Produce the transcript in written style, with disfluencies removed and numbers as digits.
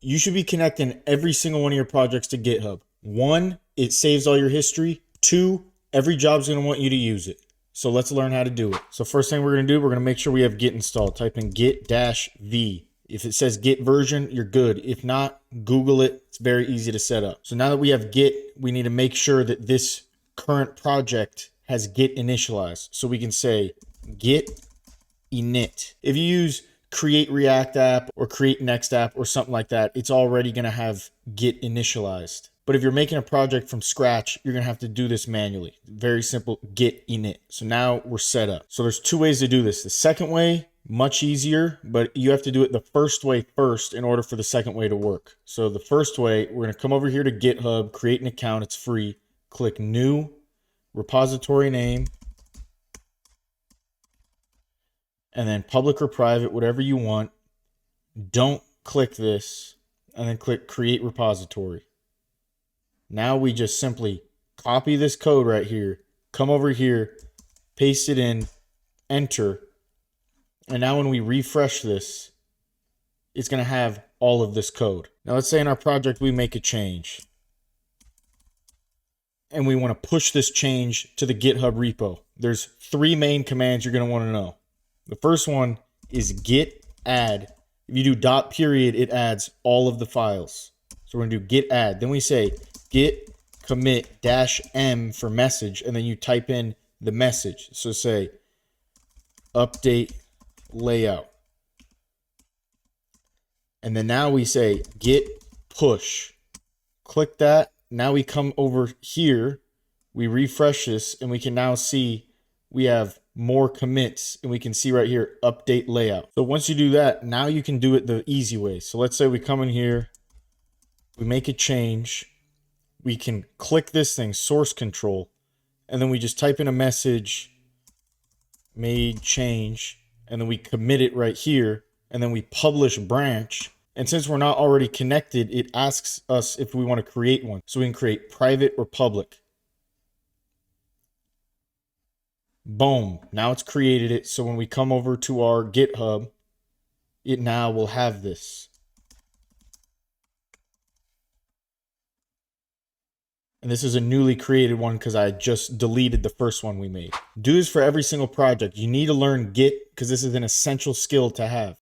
You should be connecting every single one of your projects to GitHub. One, it saves all your history. Two, every job's going to want you to use it. So let's learn how to do it. So first thing we're going to do, we're going to make sure we have Git installed. Type in git-v. If it says Git version, you're good. If not, Google it. It's very easy to set up. So now that we have Git, we need to make sure that this current project has Git initialized. So we can say git init. If you use create React app or create next app or something like that, it's already going to have Git initialized. But if you're making a project from scratch, you're going to have to do this manually. Very simple, git init. So now we're set up. So there's two ways to do this. The second way, much easier, but you have to do it the first way first in order for the second way to work. So the first way, we're going to come over here to GitHub, create an account. It's free. Click new, repository name, and then public or private, whatever you want. Don't click this, and then click create repository. Now we just simply copy this code right here, come over here, paste it in, enter. And now when we refresh this, it's going to have all of this code. Now let's say in our project we make a change. And we want to push this change to the GitHub repo. There's three main commands you're going to want to know. The first one is git add. If you do dot period, it adds all of the files. So we're going to do git add. Then we say git commit -m for message, and then you type in the message. So say update layout. And then now we say git push. Click that. Now we come over here, we refresh this, and we can now see we have more commits, and we can see right here, update layout. So once you do that, now you can do it the easy way. So let's say we come in here, we make a change, we can click this thing, source control, and then we just type in a message, made change, and then we commit it right here, and then we publish branch. And since we're not already connected, it asks us if we want to create one. So we can create private or public. Boom. Now it's created it. So when we come over to our GitHub, it now will have this. And this is a newly created one because I just deleted the first one we made. Do this for every single project. You need to learn Git because this is an essential skill to have.